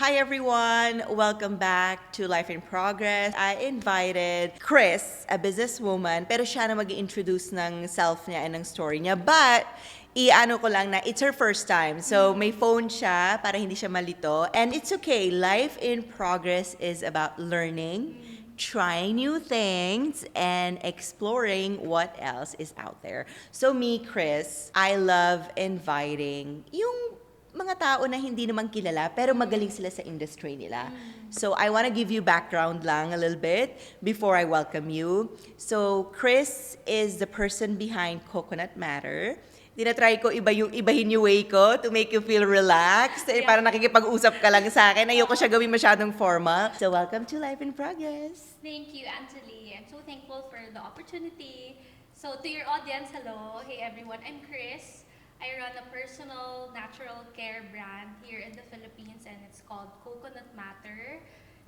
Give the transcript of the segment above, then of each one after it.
Hi everyone! Welcome back to Life in Progress. I invited Chris, a businesswoman, pero siya na mag-introduce ng self niya and ng story niya. But, i-ano ko lang na it's her first time. So, may phone siya para hindi siya malito. And it's okay. Life in Progress is about learning, trying new things, and exploring what else is out there. So me, Chris, I love inviting yung mga tao na hindi naman kilala pero magaling sila sa industry nila. So I want to give you background lang a little bit before I welcome you. So Chris is the person behind Coconut Matter. Tinatry ko ibahin yung way ko to make you feel relaxed. Eh, parang nakikipag-usap ka lang sa akin. Ayoko siya gawin masyadong formal. So welcome to Life in Progress. Thank you, Angeli. I'm so thankful for the opportunity. So to your audience, hello. Hey everyone, I'm Chris. I run a personal natural care brand here in the Philippines and it's called Coconut Matter.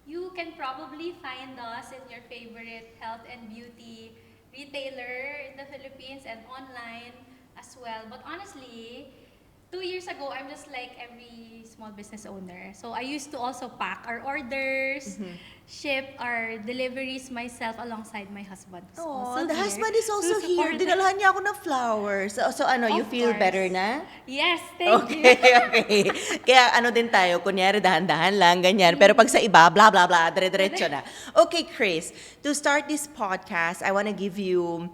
You can probably find us in your favorite health and beauty retailer in the Philippines and online as well. But honestly, 2 years ago, I'm just like every small business owner. So I used to also pack our orders, ship our deliveries myself alongside my husband. who's Oh, also the here husband is also to here. support us. Dinalhan niya ako ng flowers. So ano, you Of feel course. better na? Yes, thank Okay, you. okay. Kaya ano din tayo, kunyari dahan-dahan lang, ganyan. Pero pag sa iba, blah, blah, blah, dire-diretso na. Okay, Chris, to start this podcast, I want to give you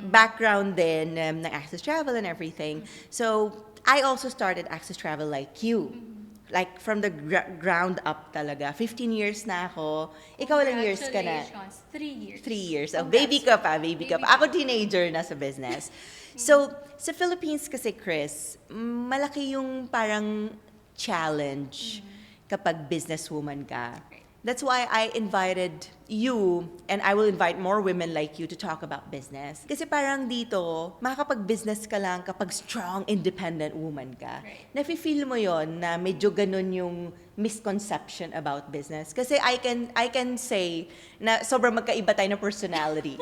background din ng Access Travel and everything. So, I also started Access Travel like you. Like from the ground up talaga. 15 years na ako. Ikaw ilang years ka na? Congratulations. 3 years. 3 years. Oh, Congrats. baby ka pa, baby ka pa. Ako teenager na sa business. So, sa Philippines kasi, Chris, malaki yung parang challenge kapag businesswoman ka. That's why I invited you and I will invite more women like you to talk about business. Kasi parang dito, makakapag-business ka lang kapag strong, independent woman ka. Right. Nafe-feel mo yon na medyo ganun yung misconception about business. Kasi I can say na sobrang magkaiba tayo ng personality.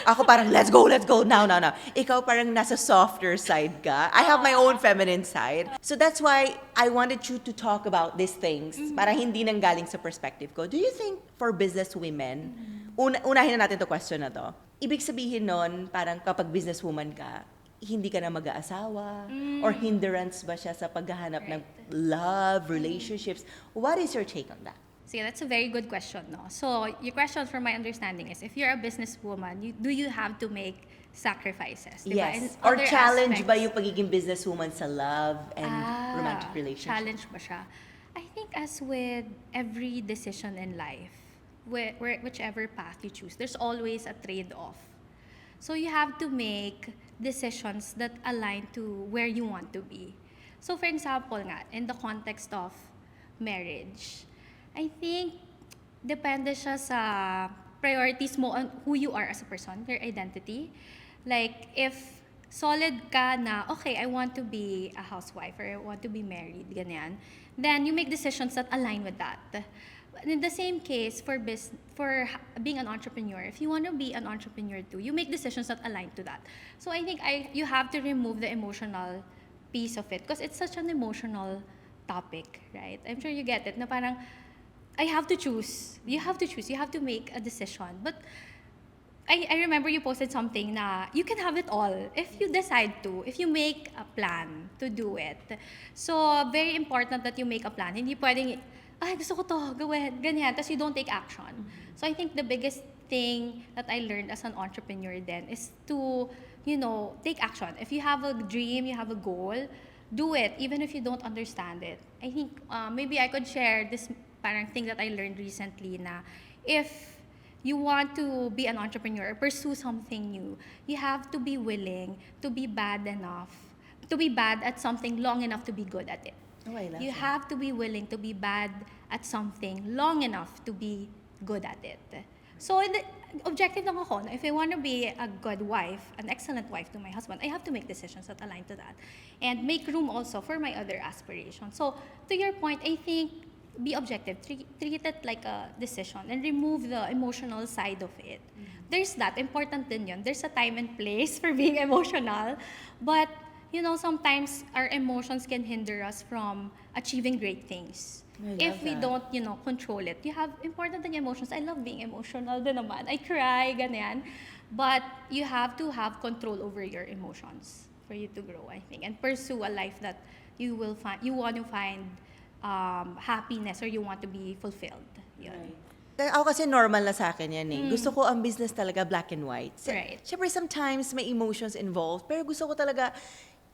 Ako parang, let's go, now. Ikaw parang nasa softer side ka. I have my own feminine side. So that's why I wanted you to talk about these things para hindi nang galing sa perspective ko. Do you think for business women, unahin na natin to question na to, ibig sabihin nun, parang kapag businesswoman ka, hindi ka na mag-aasawa? Or hindrance ba siya sa paghahanap ng love, relationships? What is your take on that? So yeah, that's a very good question, no? So your question, from my understanding, is if you're a businesswoman, do you have to make sacrifices? Diba? In Yes. Or other challenge ba aspects. yung pagiging businesswoman sa love and romantic relationships? Challenge ba siya? I think as with every decision in life, whichever path you choose, there's always a trade-off. So you have to make decisions that align to where you want to be. So for example nga, in the context of marriage, I think depende siya sa priorities mo on who you are as a person, your identity. Like if solid ka na, okay, I want to be a housewife or I want to be married, ganyan, then you make decisions that align with that. In the same case, for being an entrepreneur, if you want to be an entrepreneur too, you make decisions that align to that. So I think you have to remove the emotional piece of it because it's such an emotional topic, right? I'm sure you get it. Na parang, I have to choose. You have to choose. You have to make a decision. But I remember you posted something na you can have it all if you decide to, if you make a plan to do it. So, very important that you make a plan. Hindi pwedeng, ay, gusto ko to, gawin, ganyan, tapos you don't take action. So, I think the biggest thing that I learned as an entrepreneur then is to, take action. If you have a dream, you have a goal, do it, even if you don't understand it. I think maybe I could share this parang thing that I learned recently na if you want to be an entrepreneur or pursue something new, you have to be willing to be bad at something long enough to be good at it. Oh, I love You that. have to be willing to be bad at something long enough to be good at it. So, the objective lang ako, na if I want to be a good wife, an excellent wife to my husband, I have to make decisions that align to that. And make room also for my other aspirations. So, to your point, I think, be objective. Treat it like a decision and remove the emotional side of it. There's that. Important din yun. There's a time and place for being emotional. But, you know, sometimes our emotions can hinder us from achieving great things. I If love we that. don't, you know, control it. You have important than emotions. I love being emotional din naman. I cry, ganyan. But you have to have control over your emotions for you to grow, I think, and pursue a life that you want to find happiness, or you want to be fulfilled. Yun. Ako kasi normal na sa akin yan eh. Gusto ko ang business talaga black and white. Right. Siyempre sometimes may emotions involved, pero gusto ko talaga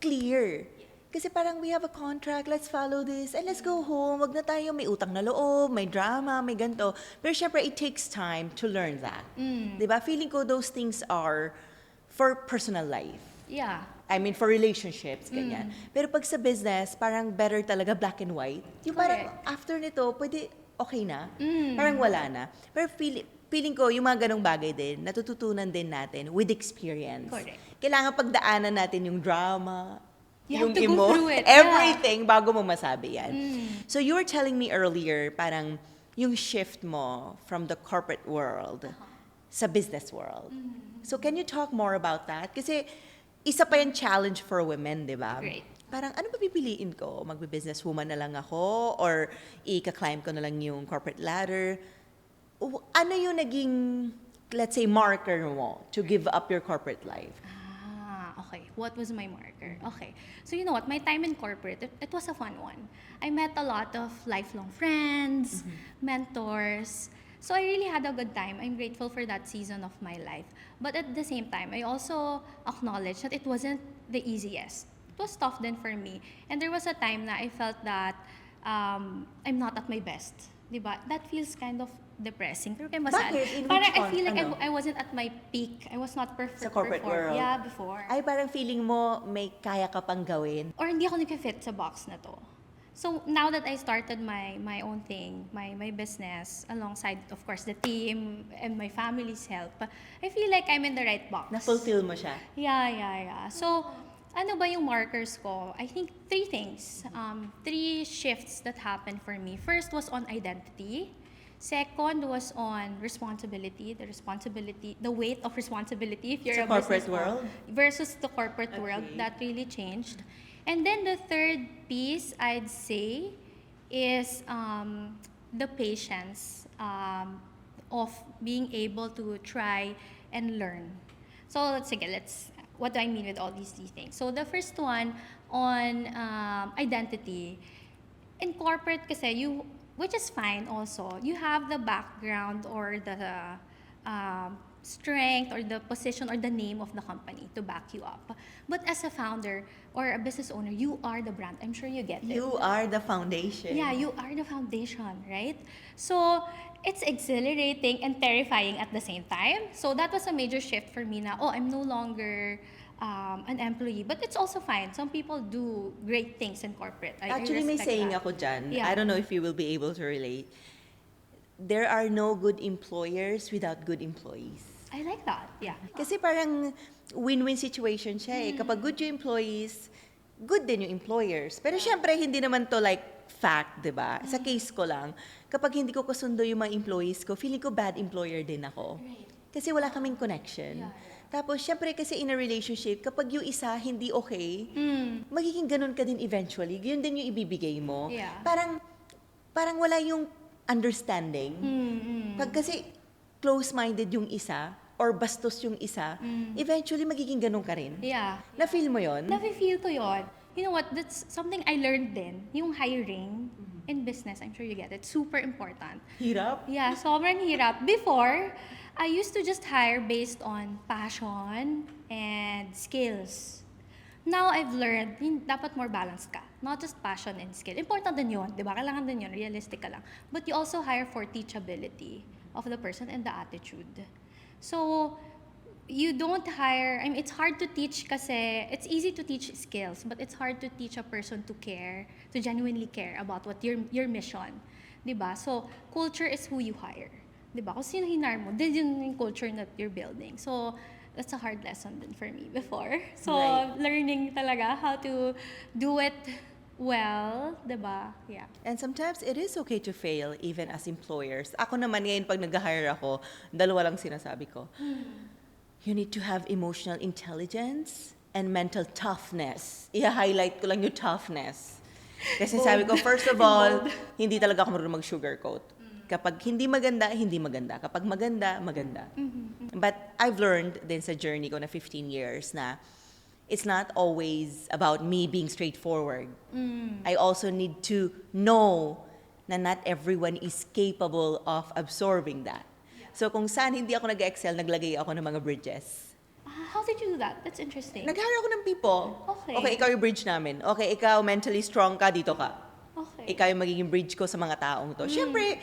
clear. Kasi parang we have a contract, let's follow this, and let's go home. Wag na tayo may utang na loob, may drama, may ganito. Pero syempre, it takes time to learn that. Diba? Feeling ko those things are for personal life. Yeah. I mean, for relationships, ganyan. Pero pag sa business, parang better talaga black and white. Yung parang after nito, pwede okay na. Parang wala na. Pero feeling ko, yung mga ganong bagay din, natututunan din natin with experience. Correct. Kailangan pagdaanan natin yung drama, You yung have to go through it. everything bago mo masabi yan. So you were telling me earlier, parang yung shift mo from the corporate world sa business world. So can you talk more about that? Kasi isa pa yung challenge for women, di ba? Great. Parang ano ba pipiliin ko? Magbe-business woman na lang ako? Or i-climb ko na lang yung corporate ladder? Ano yung naging, let's say, marker mo to give up your corporate life? Okay. What was my marker? Okay. So you know what? My time in corporate, it was a fun one. I met a lot of lifelong friends, mentors. So I really had a good time. I'm grateful for that season of my life. But at the same time, I also acknowledge that it wasn't the easiest. It was tough then for me. And there was a time na I felt that I'm not at my best. Diba? That feels kind of depressing. Pero kaya masad. Bakit? In Parang which I feel like ano? I wasn't at my peak. I was not perfect Sa corporate before. world? Yeah, before. Ay, parang feeling mo may kaya ka pang gawin. Or hindi ako nag-fit sa box na to. So now that I started my own thing, my business, alongside, of course, the team and my family's help, I feel like I'm in the right box. Na-fulfill mo siya. Yeah. So, ano ba yung markers ko? I think 3 things. 3 shifts that happened for me. First was on identity. Second was on responsibility, the weight of responsibility if you're Sa a corporate business world? versus the corporate world. Okay. That really changed. And then the third piece, I'd say, is the patience of being able to try and learn. So what do I mean with all these 3 things? So the first one on identity. In corporate kasi, which is fine also, you have the background or the strength or the position or the name of the company to back you up. But as a founder or a business owner, you are the brand. I'm sure you get it. You are the foundation. Yeah, you are the foundation, right? So, it's exhilarating and terrifying at the same time. So, that was a major shift for me na, I'm no longer an employee. But it's also fine. Some people do great things in corporate. I Actually, may respect saying that. ako dyan. Yeah. I don't know if you will be able to relate. There are no good employers without good employees. I like that, yeah. Kasi parang win-win situation siya eh. Kapag good yung employees, good din yung employers. Pero syempre, hindi naman to like fact, di ba? Sa case ko lang, kapag hindi ko kasundo yung mga employees ko, feeling ko bad employer din ako. Kasi wala kaming connection. Tapos, syempre kasi in a relationship, kapag yung isa hindi okay, magiging ganun ka din eventually. Yun din yung ibibigay mo. Yeah. Parang wala yung understanding. Pag kasi close-minded yung isa, or bastos yung isa, eventually magiging ganun ka rin. Yeah. Na-feel mo yon? Nafe-feel ko yun. You know what, that's something I learned din. Yung hiring in business, I'm sure you get it, super important. Hirap? Yeah, sobrang hirap. Before, I used to just hire based on passion and skills. Now, I've learned, dapat more balanced ka. Not just passion and skill. Important din yun, di ba? Kailangan din yun, realistic ka lang. But you also hire for teachability of the person and the attitude. So, you don't hire, it's hard to teach kasi, it's easy to teach skills, but it's hard to teach a person to care, to genuinely care about what your mission. Diba? So, culture is who you hire. Diba? Kung sino hinar mo, din yung culture that you're building. So, that's a hard lesson din for me before. So, Right. learning talaga how to do it well, diba? Yeah. And sometimes it is okay to fail even as employers. Ako naman ngayon pag nag-hire ako, 2 lang sinasabi ko. You need to have emotional intelligence and mental toughness. I-highlight ko lang yung toughness. Kasi sabi ko, first of all, hindi talaga ako marunong mag-sugarcoat. Kapag hindi maganda, hindi maganda. Kapag maganda, maganda. But I've learned din sa journey ko na 15 years na it's not always about me being straightforward. I also need to know na not everyone is capable of absorbing that. So kung saan hindi ako nag-excel, naglagay ako ng mga bridges. How did you do that? That's interesting. Nag-hire ako ng people. Okay. Okay, ikaw yung bridge namin. Okay, ikaw mentally strong ka, dito ka. Okay. Ikaw yung magiging bridge ko sa mga taong to. Siyempre,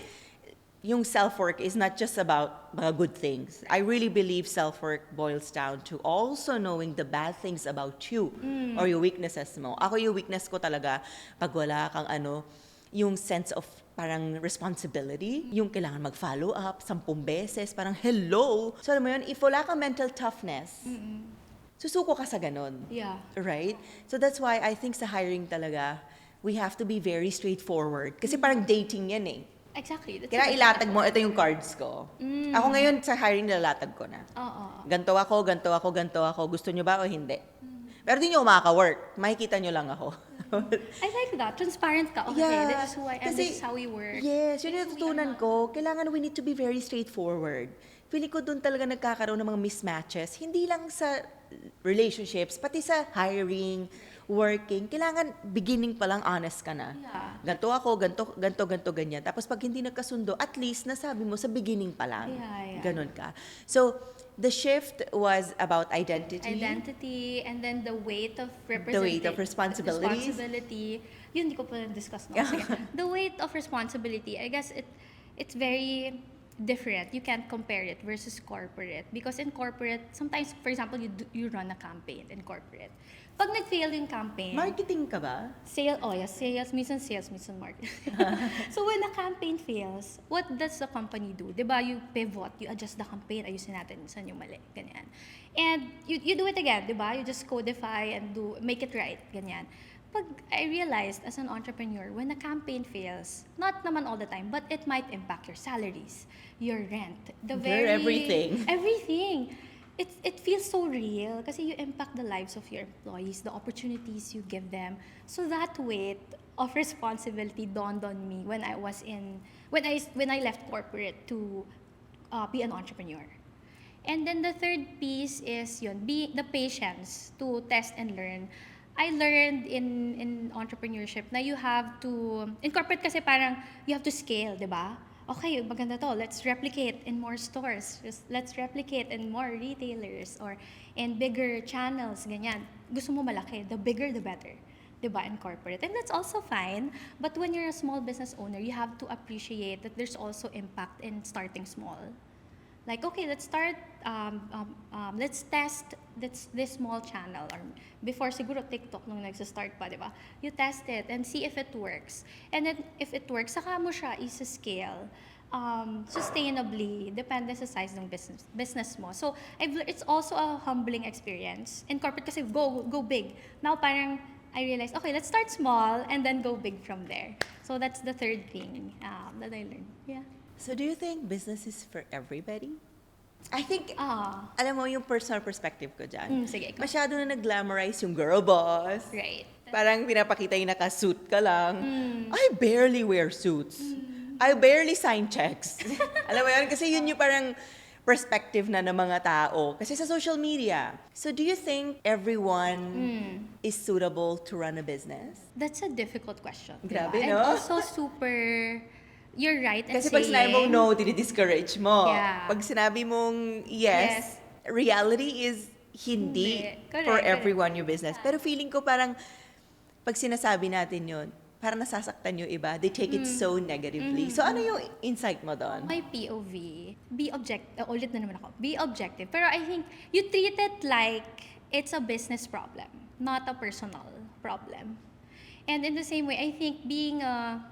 yung self-work is not just about mga good things. I really believe self-work boils down to also knowing the bad things about you or yung weaknesses mo. Ako yung weakness ko talaga pag wala kang yung sense of parang responsibility, yung kailangan mag-follow up 10 beses, parang hello. So alam mo yun, if wala kang mental toughness, susuko ka sa ganun. Yeah. Right? So that's why I think sa hiring talaga, we have to be very straightforward. Kasi parang dating yan eh. Exactly. That's Kaya what- ilatag mo, ito yung cards ko. Ako ngayon sa hiring nilalatag ko na. Oo. Ganto ako, ganto ako, ganto ako. Gusto nyo ba o hindi? Pero di nyo makaka-work. Makikita nyo lang ako. I like that. Transparent ka. Okay, this is who I am. This is how we work. Yes, yun yung natutunan ko. Kailangan we need to be very straightforward. Feeling ko doon talaga nagkakaroon ng mga mismatches. Hindi lang sa relationships, pati sa hiring, working. Kailangan beginning pa lang honest ka na. Yeah. Ganto ako, ganto, ganyan. Tapos pag hindi nagkasundo, at least nasabi mo sa beginning pa lang. Yeah. Ganon ka. So, the shift was about identity. Identity, and then the weight of The weight of responsibilities. responsibility. Yun, hindi ko pa discuss no? Sige. The weight of responsibility, I guess it's very different. You can't compare it versus corporate. Because in corporate, sometimes, for example, you run a campaign in corporate. Pag nag-fail yung campaign, Marketing ka ba? sales, minsan marketing. So when a campaign fails, what does the company do? Diba, you pivot, you adjust the campaign, ayusin natin saan yung mali, ganyan. And you do it again, diba? You just codify and make it right, ganyan. Pag I realized as an entrepreneur, when a campaign fails, not naman all the time, but it might impact your salaries, your rent, Everything. Everything. It feels so real kasi you impact the lives of your employees, the opportunities you give them. So that weight of responsibility dawned on me when I left corporate to be an entrepreneur. And then the third piece is the patience to test and learn. I learned in entrepreneurship na you have to, in corporate kasi parang you have to scale, di ba? Okay, maganda to. Let's replicate in more stores. Let's replicate in more retailers or in bigger channels, ganyan. Gusto mo malaki, the bigger the better. Diba, in corporate. And that's also fine. But when you're a small business owner, you have to appreciate that there's also impact in starting small. Like, okay, let's start, let's test this small channel. Or before siguro TikTok nung nagsa-start pa, di ba? You test it and see if it works. And then, if it works, saka mo siya isa-scale sustainably, depende sa size ng business mo. So, it's also a humbling experience. In corporate kasi, go big. Now, parang, I realized, okay, let's start small and then go big from there. So, that's the third thing that I learned. Yeah. So do you think business is for everybody? I think, Ah. alam mo, yung personal perspective ko dyan. Sige, ikaw. Masyado na nag-glamorize yung girl boss. Right. Parang pinapakita yung naka-suit ka lang. I barely wear suits. I barely sign checks. Alam mo yun? Kasi yun yung parang perspective na ng mga tao. Kasi sa social media. So do you think everyone is suitable to run a business? That's a difficult question. Grabe, diba? no? And also you're right in Kasi saying, pag sinabi mong no, dinidiscourage mo. Yeah. Pag sinabi mong yes, reality is hindi Hindi. Correct, for correct. everyone yung business. Pero feeling ko parang pag sinasabi natin yun, parang nasasaktan yung iba. They take it so negatively. So ano yung insight mo doon? my POV, ulit na naman ako, be objective. Pero I think you treat it like it's a business problem, not a personal problem. And in the same way, I think being a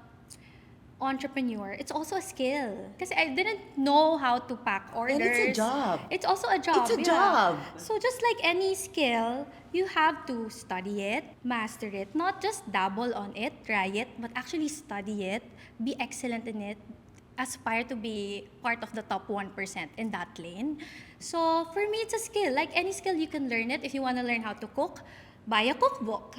entrepreneur, it's also a skill. Kasi I didn't know how to pack orders. And it's a job. It's also a job. It's a yeah. job. So just like any skill, you have to study it, master it, not just dabble on it, try it, but actually study it, be excellent in it, aspire to be part of the top 1% in that lane. So for me, it's a skill. Like any skill, you can learn it. If you want to learn how to cook, buy a cookbook.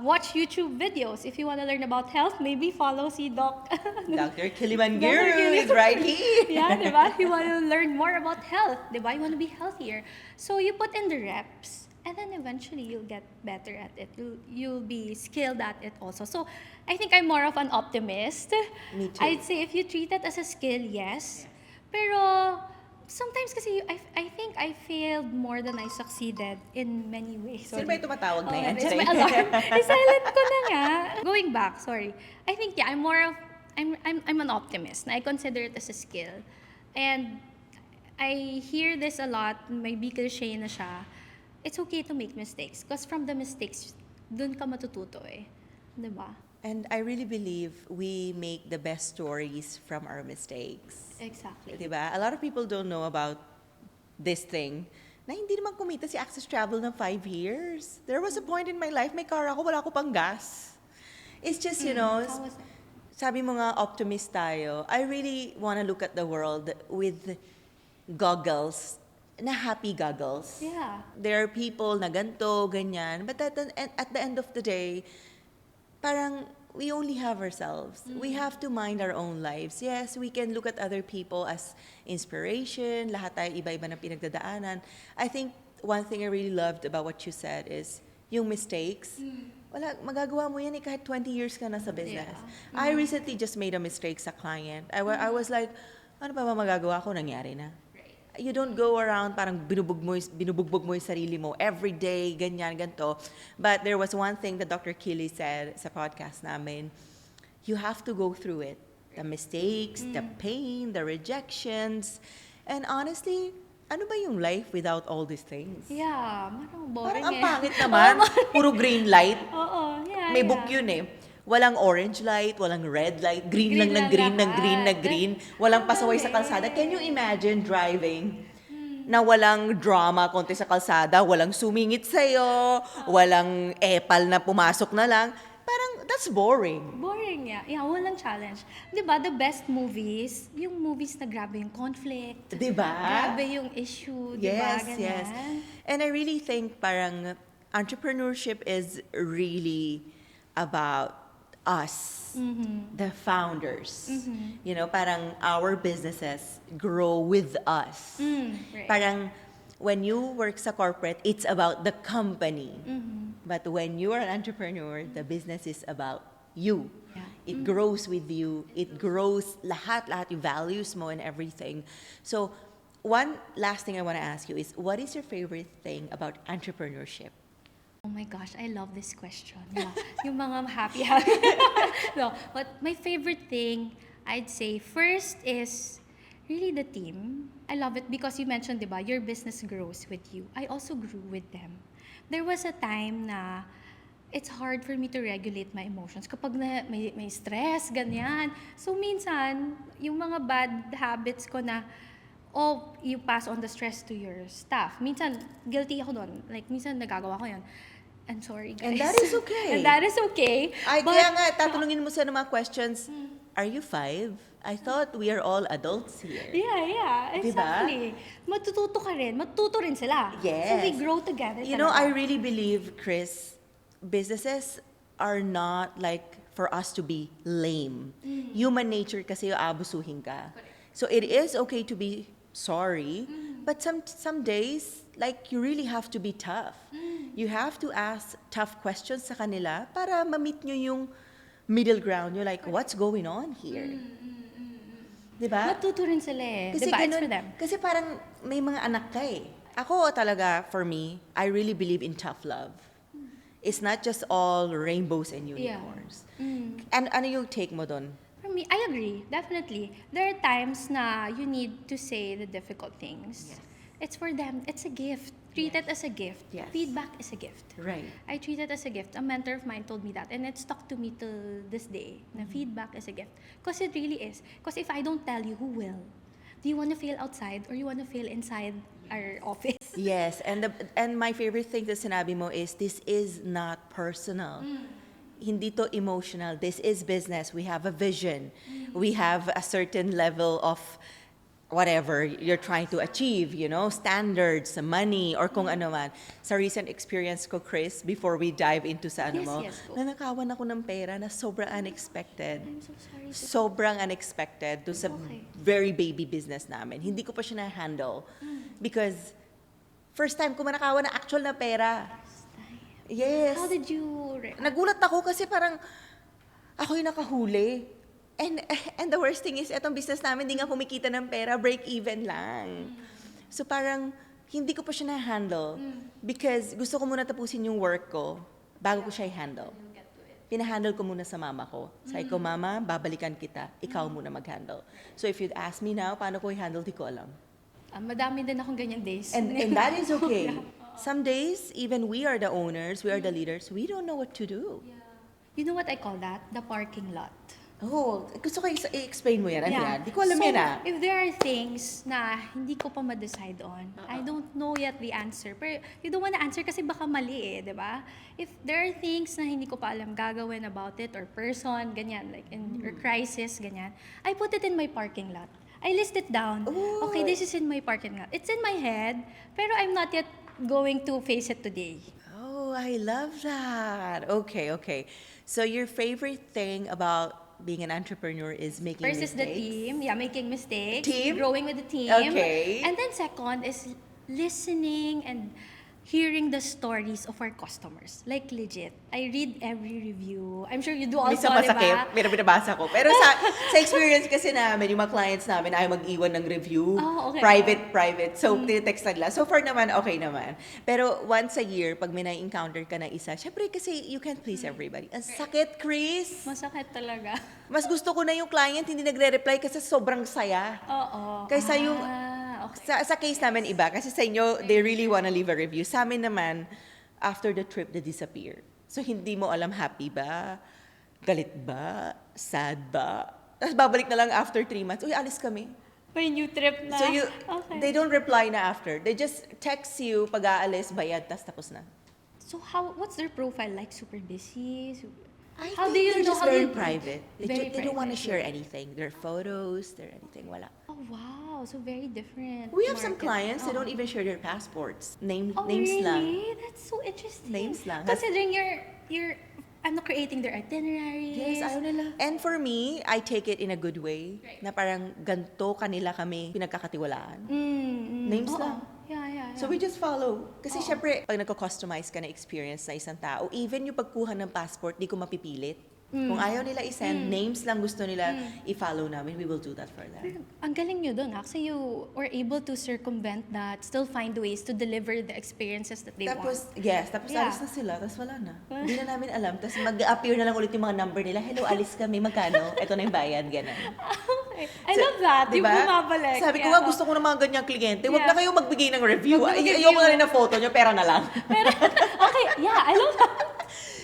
Watch YouTube videos. If you want to learn about health, maybe follow si Doc. Dr. Kilimanjaro is right here. Yeah, diba? You want to learn more about health, diba? You want to be healthier. So you put in the reps, and then eventually you'll get better at it. You'll be skilled at it also. So I think I'm more of an optimist. Me too. I'd say if you treat it as a skill, yes. Pero sometimes kasi I think I failed more than I succeeded in many ways. Sino ba yung tumatawag na yan? It's my alarm. I-silent ko na nga. Going back, sorry. I think yeah, I'm an optimist. Na I consider it as a skill. And I hear this a lot, may cliche na siya. It's okay to make mistakes. Because from the mistakes, dun ka matututo eh. Diba? And I really believe we make the best stories from our mistakes. Exactly. Diba? A lot of people don't know about this thing na hindi naman kumita si Access Travel ng 5 years. There was a point in my life, may car ako, wala ko pang gas. It's just, you know, How was it? sabi mo nga, optimist tayo. I really want to look at the world with goggles, na happy goggles. Yeah. There are people na ganto, ganyan. But at the end of the day, parang we only have ourselves. We have to mind our own lives. Yes, we can look at other people as inspiration. Lahat tayo iba-iba ng pinagdadaanan. I think one thing I really loved about what you said is yung mistakes. Wala, magagawa mo yan kahit 20 years ka na sa business. Yeah. I recently just made a mistake sa client. I was like, ano ba magagawa ko? Nangyari na. You don't go around parang binubugbog mo yung sarili mo every day, ganyan, ganto. But there was one thing that Dr. Kili said sa podcast namin, you have to go through it. The mistakes, the pain, the rejections. And honestly, ano ba yung life without all these things? Yeah, parang boring Parang ang eh. pangit naman. Puro green light. Oo, yeah. May yeah. book yun eh. Walang orange light, walang red light, green lang ng green, ng green, ng green. Walang pasaway sa kalsada. Can you imagine driving na walang drama konti sa kalsada, walang sumingit sa'yo, walang epal na pumasok na lang? Parang, that's boring. Boring, yeah. Yeah, walang challenge. Di ba, the best movies, yung movies na grabe yung conflict, Diba? grabe yung issue, di ba? Yes, yes. Ganyan. And I really think parang entrepreneurship is really about us, the founders. You know, parang our businesses grow with us. Right. Parang when you work sa corporate, it's about the company. But when you are an entrepreneur, the business is about you. Yeah. It grows with you. It grows lahat yung values mo and everything. So, one last thing I want to ask you is, what is your favorite thing about entrepreneurship? Oh my gosh, I love this question. Yeah. Yung mga happy. No, but my favorite thing, I'd say, first is really the team. I love it because you mentioned, di ba, your business grows with you. I also grew with them. There was a time na it's hard for me to regulate my emotions. Kapag may stress, ganyan. So minsan, yung mga bad habits ko na, you pass on the stress to your staff. Minsan, guilty ako doon. Like, minsan nagagawa ko yun. I'm sorry, guys. And that is okay. And that is okay. Ay, But- kaya nga, tatanungin mo sa mga questions, are you 5? I thought we are all adults here. Yeah, Diba? exactly. Matututo ka rin. Matututo rin sila. Yes. So we grow together. You know, I talaga. really believe, Chris, businesses are not like for us to be lame. Human nature kasi yung abusuhin ka. So it is okay to be sorry, but some days, like, you really have to be tough. You have to ask tough questions sa kanila para ma-meet nyo yung middle ground. You're like, what's going on here? Diba? Matuto rin sila eh. Kasi Diba? It's ganun, for them. kasi parang may mga anak ka eh. Ako talaga, for me, I really believe in tough love. It's not just all rainbows and unicorns. And ano yung take mo doon? For me, I agree. Definitely. There are times na you need to say the difficult things. Yes. It's for them. It's a gift. Treat it as a gift. Yes. Feedback is a gift. Right. I treat it as a gift. A mentor of mine told me that, and it stuck to me till this day. Na feedback is a gift. Because it really is. Because if I don't tell you, who will? Do you want to fail outside or you want to fail inside our office? Yes, and my favorite thing that sinabi mo is, this is not personal. hindi to emotional. This is business. We have a vision. We have a certain level of whatever you're trying to achieve, standards, money, or kung ano man. Sa recent experience ko, Chris, before we dive into sa ano Yes, mo, yes, go. nanakawan ako ng pera na sobrang unexpected. I'm so sorry. Sobrang unexpected to sa Okay. very baby business namin. Hindi ko pa siya na-handle. Because first time ko manakawan na actual na pera. Yes. How did you react? Nagulat ako kasi parang ako yung nakahuli. And the worst thing is, etong business namin, hindi nga kumikita ng pera, break even lang. So parang, hindi ko pa siya na-handle. Because gusto ko muna tapusin yung work ko, bago ko siya i-handle. Pinahandle ko muna sa mama ko. Sabi ko, Mama, babalikan kita. Ikaw muna mag-handle. So if you'd ask me now, paano ko i-handle, di ko alam. Madami din akong ganyang days. And that is okay. Some days, even we are the owners, we are the leaders, we don't know what to do. You know what I call that? The parking lot. Oh, gusto ko i-explain mo yan. Ano yan? Di ko alam So, yan ah. if there are things na hindi ko pa ma-decide on, I don't know yet the answer. Pero you don't wanna answer kasi baka mali di ba? If there are things na hindi ko pa alam gagawin about it or person, ganyan, like in or crisis, ganyan, I put it in my parking lot. I list it down. Oh. Okay, this is in my parking lot. It's in my head, pero I'm not yet going to face it today. Oh, I love that. Okay. So your favorite thing about being an entrepreneur is making First is mistakes? the team, making mistakes, Team? growing with the team. Okay. And then second is listening and hearing the stories of our customers. Like legit, I read every review. I'm sure you do also, Minsan di masakit, ba? may binabasa ko. Pero sa experience kasi namin, yung mga clients namin ay mag-iwan ng review. Oh, okay. Private. So, tinitext na nila. So far naman, okay naman. Pero once a year, pag may na-encounter ka na isa, syempre kasi you can't please everybody. Ang sakit, Chris. Masakit talaga. Mas gusto ko na yung client hindi nagre-reply kasi sobrang saya. Oo. Kaysa yung okay. sa case namin iba, kasi sa inyo, they really wanna leave a review. Sa amin naman, after the trip, they disappear. So, hindi mo alam happy ba, galit ba, sad ba. Tapos babalik na lang after 3 months, uy, alis kami. May new trip na. So, Okay. they don't reply na after. They just text you, pag aalis, bayad, tapos na. So what's their profile like? Super busy? How do you they're know just how very they- private. Very They don't want to private. share anything. Their photos, their anything, wala. Oh, wow. So very different. We have some market. clients, they Oo. don't even share their passports. Names really? lang. That's so interesting. Names lang. Considering you're creating their itineraries. Yes, ayaw nila. And for me, I take it in a good way. Na parang ganto kanila kami pinagkakatiwalaan. Names Oo. lang. Yeah. So we just follow. Kasi syempre, pag nagko-customize ka na experience na isang tao, even yung pagkuha ng passport, di ko mapipilit. Kung ayaw nila i-send, names lang gusto nila i-follow namin, we will do that for them. Ang galing nyo dun. Actually, you were able to circumvent that, still find ways to deliver the experiences that they Tapos, want. yes, tapos Yeah. alis na sila, tapos wala na. Hindi na namin alam. Tapos mag-appear na lang ulit yung mga number nila. Hello, alis kami, magkano? Ito na yung bayad, gano'n. Okay. I love that. Diba? Yung bumabalik. Sabi ko Yeah. nga, gusto ko ng mga ganyang kliyente. Huwag Yeah. na kayo magbigay ng review. Huwag na mag-review. Ayoko na rin ng photo nyo, pera na lang. Pero, okay, yeah, I love that.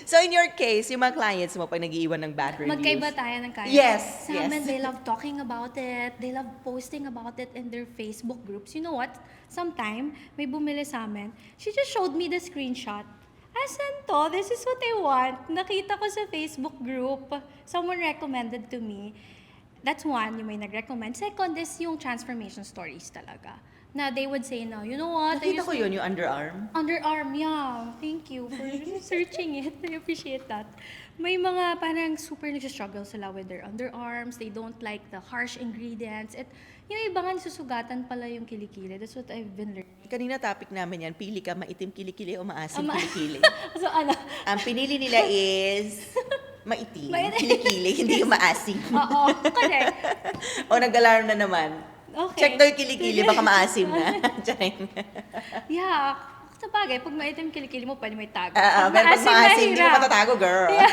So in your case, yung mga clients mo, pag nag-iiwan ng bad reviews. Magkaiba tayo ng kaya. Yes, Sa amin, yes. they love talking about it. They love posting about it in their Facebook groups. You know what? Sometime, may bumili sa amin. She just showed me the screenshot. Asan to? This is what I want. Nakita ko sa Facebook group. Someone recommended to me. That's one, yung may nag-recommend. Second is yung transformation stories talaga. Na they would say na, you know what? I Nakita used ko to- yun, yung underarm. Underarm, yeah. Thank you for searching it. I appreciate that. May mga parang super nag-struggle sila with their underarms. They don't like the harsh ingredients. At yung iba nga susugatan pala yung kilikili. That's what I've been learning. Kanina topic namin yan, pili ka maitim kilikili o maasim Ma- kilikili. So ano? Ang pinili nila is maitim, Maitim. kilikili, hindi yung maasim. Oo, correct. O nag-alarm na naman. Okay. Check daw yung kilikili, baka maasim na. Charing. Yeah. Sa bagay, pag maitim kilikili mo, pwede may tago. Pero pag maasim, hindi mo mahirap. matatago, girl. Yeah.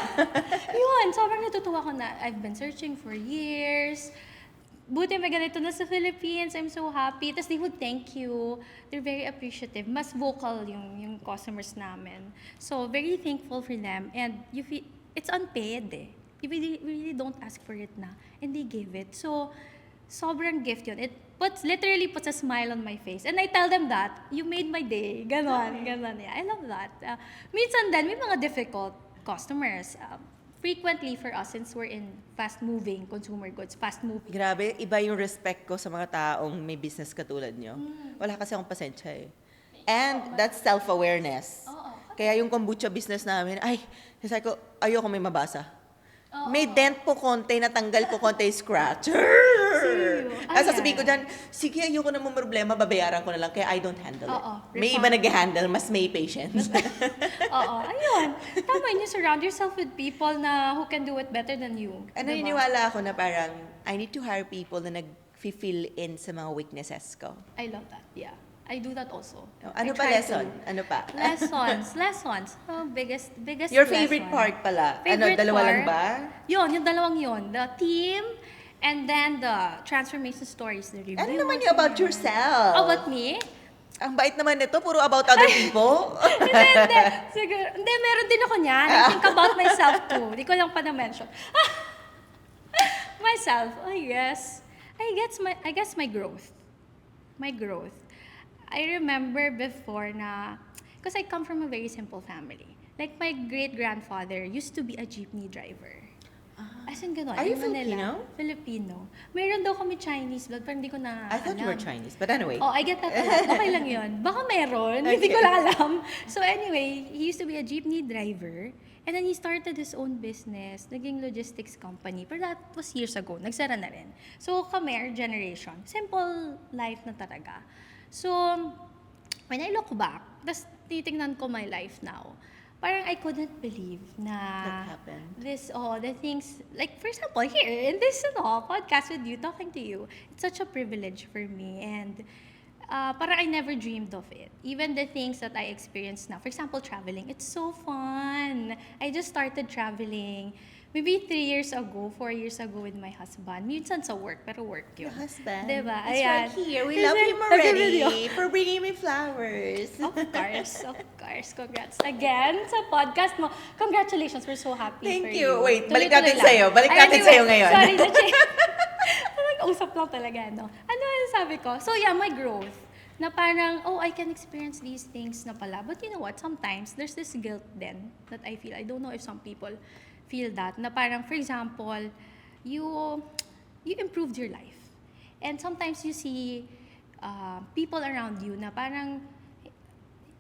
Yun, sobrang natutuwa ko na I've been searching for years. Buti may ganito na sa Philippines. I'm so happy. Tapos they would thank you. They're very appreciative. Mas vocal yung customers namin. So, very thankful for them. And you feel, it's unpaid eh. You really don't ask for it na. And they give it. So, sobrang gift yun. It literally puts a smile on my face. And I tell them that, you made my day. Ganon. Yeah, I love that. Minsan din, may mga difficult customers. Frequently for us, since we're in fast-moving consumer goods, fast-moving. Grabe, iba yung respect ko sa mga taong may business katulad nyo. Wala kasi akong pasensya eh. And that's self-awareness. Oo. Kaya yung kombucha business namin, sabi ko, ayoko may mabasa. May dent po konti, natanggal ko konti yung scratch. At sasabihin ko dyan, sige, ayoko na mong problema, babayaran ko na lang, kaya I don't handle it. May iba nag-handle, mas may patience. Oo, ayun. Tama yun, you surround yourself with people na who can do it better than you. Ano, naniniwala ako na parang, I need to hire people na nag-fill in sa mga weaknesses ko. I love that, yeah. I do that also. Ano I pa try lesson? to. Ano pa? Lessons. Oh, biggest Your favorite lesson. part pala? Favorite Dalawa lang part? ba? Yung dalawang yun. The team, and then the transformation stories, the reviews. Ano naman yung about yourself? Oh, about me? Ang bait naman nito, puro about other people. Hindi. Siguro. Hindi, meron din ako niyan. I think about myself too. Hindi ko lang pa na-mention. Myself, yes. I guess my growth. My growth. I remember before na, because I come from a very simple family. Like my great-grandfather used to be a jeepney driver. As in gano'n. Are you in Manila. Filipino? Meron daw kami Chinese blood, pero hindi ko na I thought you were Chinese, but anyway. Oh, I get that. Okay lang yun. Baka meron. Hindi ko lang alam. So anyway, he used to be a jeepney driver. And then he started his own business. Naging logistics company. Pero that was years ago. Nagsara na rin. So kami, our generation, simple life na talaga. So, when I look back, tas titingnan ko my life now, parang I couldn't believe na That happened. the things, like for example, here in this podcast with you, talking to you, it's such a privilege for me, and parang I never dreamed of it. Even the things that I experience now, for example, traveling, it's so fun. I just started traveling maybe 3 years ago, 4 years ago with my husband. Minsan sa work, pero work yun. Your husband. Diba? He's Ayan. right here. We He's love right- him already Nag-video. for bringing me flowers. Of course. Congrats again sa podcast mo. Congratulations, we're so happy Thank for you. you. Wait, balik Tuloy-tuloy natin lang. sa'yo. Balik Ay, natin anyway, sa'yo ngayon. Sorry, nag-usap lang talaga, no? Ano yung sabi ko? So yeah, my growth. Na parang, I can experience these things na pala. But you know what? Sometimes, there's this guilt then that I feel. I don't know if some people feel that. Na parang, for example, you improved your life. And sometimes you see people around you na parang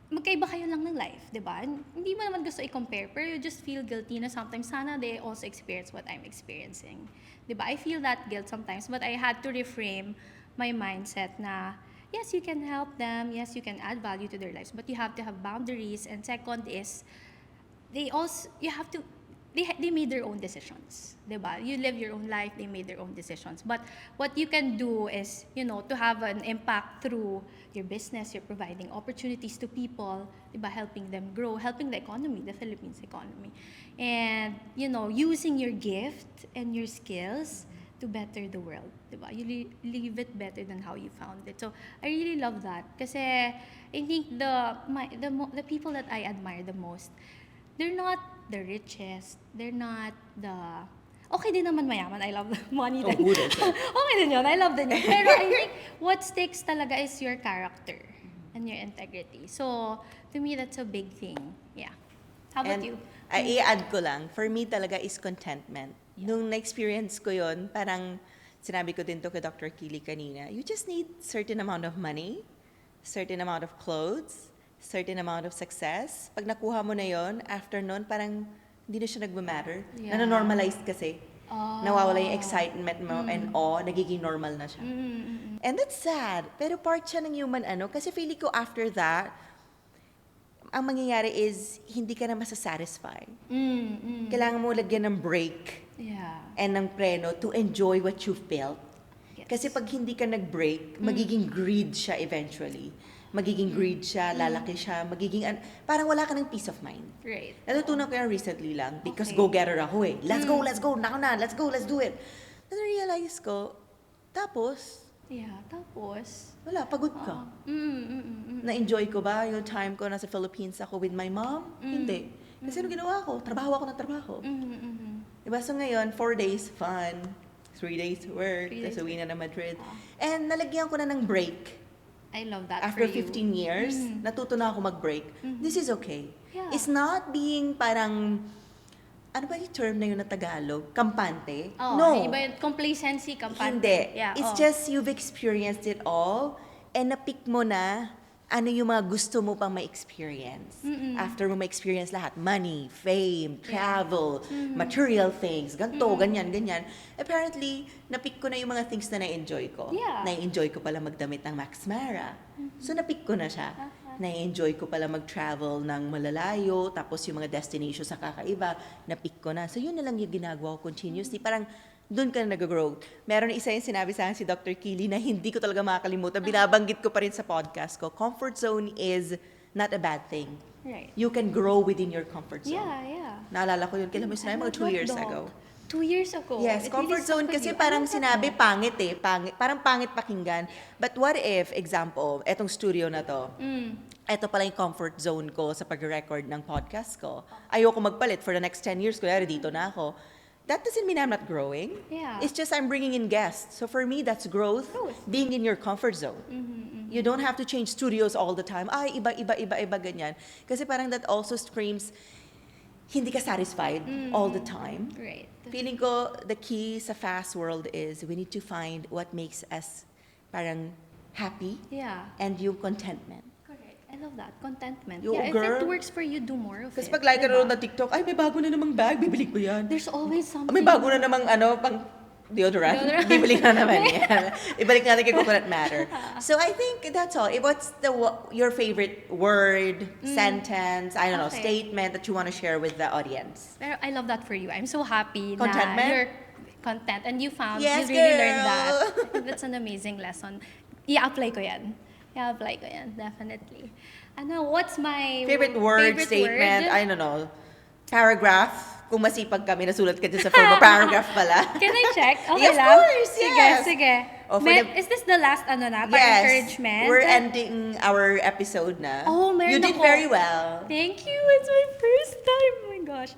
magkaiba kayo lang ng life, di ba? Hindi mo naman gusto i-compare, pero you just feel guilty na sometimes sana they also experience what I'm experiencing. Di ba? I feel that guilt sometimes, but I had to reframe my mindset na, yes, you can help them, yes, you can add value to their lives, but you have to have boundaries. And second is, they made their own decisions, diba? You live your own life, they made their own decisions. But what you can do is, to have an impact through your business, you're providing opportunities to people, diba? Helping them grow, helping the economy, the Philippines economy. And, using your gift and your skills to better the world, diba? You leave it better than how you found it. So, I really love that. Kasi, I think the people that I admire the most, they're not the richest. They're not the... Okay din naman mayaman. I love money din. good. Okay din yun. I love din yun. Pero I think what stakes talaga is your character and your integrity. So, to me, that's a big thing. Yeah. How about you? I-add ko lang, for me talaga is contentment. Nung na-experience ko yon, parang sinabi ko din to kay Dr. Kili kanina, you just need certain amount of money, certain amount of clothes, certain amount of success. Pag nakuha mo na yon, after nun, parang hindi na siya nagmamatter. Yeah. Nanonormalize kasi. Nawawala yung excitement mo and awe, nagiging normal na siya. And that's sad. Pero part siya ng human kasi feeling ko after that, ang mangyayari is, hindi ka na masasatisfy. Kailangan mo lagyan ng break Yeah. and ng preno to enjoy what you felt. Yes. Kasi pag hindi ka nag-break, magiging greed siya eventually. Magiging greed siya, lalaki siya, parang wala ka ng peace of mind. Right. Natutunan ko yan recently lang because Okay. go-getter ako eh. Let's go, now na, let's do it. Then realize ko, tapos, Yeah, tapos... wala, pagod ka. Mm. Na-enjoy ko ba yung time ko nasa Philippines ako with my mom? Hindi. Kasi ano ginawa ko? Trabaho ako ng trabaho. Diba? So ngayon, 4 days fun, 3 days work, 3 days tapos uwi na Madrid. Ah. And nalagyan ko na ng break. I love that After for you. 15 years, natuto na ako mag-break. This is okay. Yeah. It's not being parang ano ba yung term na yun na Tagalog? Kampante? Oh, No. iba yun. Complacency, kampante. Hindi. Yeah, It's oh. just you've experienced it all and na-pick mo na ano yung mga gusto mo pang ma-experience. After mo ma-experience lahat, money, fame, travel, material things, ganito, ganyan, ganyan. Apparently, na-pick ko na yung mga things na na-enjoy ko. Yeah. Na-enjoy ko pala magdamit ng Max Mara. So, na-pick ko na siya. Na-enjoy ko pala mag-travel ng malalayo, tapos yung mga destinations sa kakaiba, na-pick ko na. So, yun na lang yung ginagawa ko continuously. Parang, doon ka na nag-grow. Meron isa yung sinabi sa akin si Dr. Keely na hindi ko talaga makakalimutan. Binabanggit ko pa rin sa podcast ko. Comfort zone is not a bad thing. Right. You can grow within your comfort zone. Yeah, yeah. Naalala ko yun. Kailan mo sinabi? Mga 2 years Dog. ago. 2 years ago. Yes, It comfort really zone stuck with kasi you. parang I love that sinabi dog. pangit eh. Parang pangit pakinggan. But what if, example, etong studio na to, eto pala yung comfort zone ko sa pag-record ng podcast ko. Ayoko magpalit for the next 10 years. Kuya, dito na ako. That doesn't mean I'm not growing. Yeah. It's just I'm bringing in guests. So for me, that's growth, being in your comfort zone. You don't have to change studios all the time. Ay, iba, ganyan. Kasi parang that also screams, hindi ka satisfied all the time. Right. Feeling ko, the key sa fast world is we need to find what makes us parang happy Yeah. and yung contentment. Correct. I love that. Contentment. Yo, yeah, if girl. it works for you, do more of Kasi it. pag like ka diba? na TikTok, ay may bago na namang bag, bibili ko yan. There's always something. May bago na namang pang deodorant. Deodorant. Bibili na naman yan. Ibalik natin kay Coconut Matter. So I think that's all. What's your favorite word, sentence, I don't know, Okay. statement that you want to share with the audience? Pero I love that for you. I'm so happy Contentment? na you're content and you found, Yes, you really learned girl. that. I think that's an amazing lesson. I-apply ko yan. I-apply ko yan, definitely. Ano, what's my Favorite word, statement, I don't know, paragraph. Kung masipag kami, nasulat ka dyan sa form of paragraph pala. Can I check? Okay Yeah, of lang? course, Sige, yes. sige. Oh, for Is this the last Yes, encouragement? we're ending our episode na. Oh, meron You did ako. very well. Thank you. It's my first time. Oh my gosh.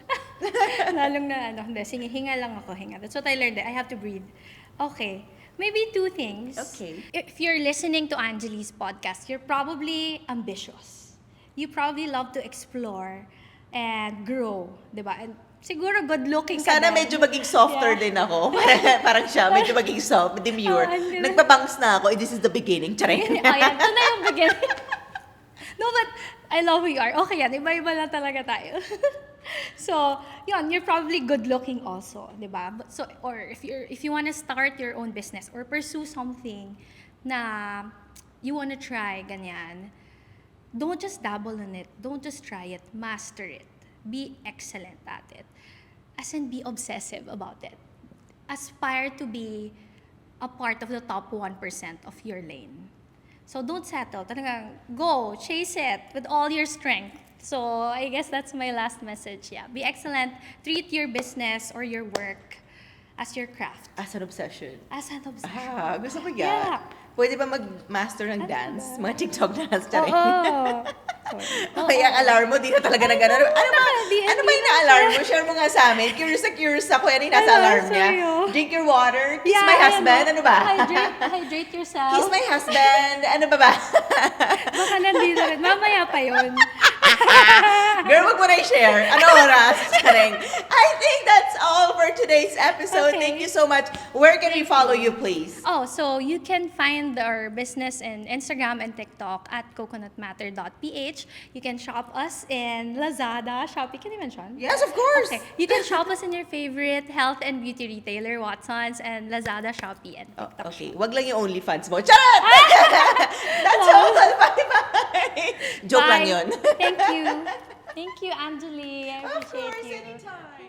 Lalong na hindi. Sige, hinga lang ako, hinga. That's what I learned. I have to breathe. Okay. Maybe 2 things. Okay. If you're listening to Anjali's podcast, you're probably ambitious. You probably love to explore and grow, di ba? And siguro good-looking ka Sana din. medyo maging softer Yeah. din ako. Parang siya, medyo maging soft, demure. Oh, ang ganun. Nagpabangs na ako, this is the beginning. Charing. Ayan, ito na yung beginning. No, but I love who you are. Okay yan, iba-iba lang talaga tayo. So, yun, you're probably good-looking also, di ba? So, or if you want to start your own business or pursue something na you want to try, ganyan, don't just dabble in it. Don't just try it. Master it. Be excellent at it. As in, be obsessive about it. Aspire to be a part of the top 1% of your lane. So don't settle. Talagang go, chase it with all your strength. So I guess that's my last message. Yeah, be excellent. Treat your business or your work as your craft, As an obsession. as an obsession. Gusto ko yan. Yeah. Pwede ba mag-master ng dance? Mga TikTok dance, Oo. charing. Oo. Kaya ang alarm mo, di na talaga na gano'n. Ano ba di- yung na-alarm mo? Share mo nga sa amin. Curious ako. Ano yung nasa Ano, alarm niya? sa'yo? Drink your water. Kiss Yeah, my ayan, husband. no? Ano ba? Hydrate yourself. Kiss my husband. Ano ba? Baka nandito rin. Mamaya pa yun. Girl, wag mo na i-share. Ano oras? Charing. I think that's all for today's episode. Okay. Thank you so much. Where can we follow you, please? Oh, so you can find our business in Instagram and TikTok at coconutmatter.ph. You can shop us in Lazada, Shopee. Can you mention? Yes, of course. Okay. You can shop us in your favorite health and beauty retailer, Watsons, and Lazada, Shopee, and Oh, TikTok. okay. Wag lang yung OnlyFans mo. Charot! That's all. Bye-bye. Joke lang Bye. yun. Thank you. Thank you, Anjali. I Of appreciate course, you. anytime.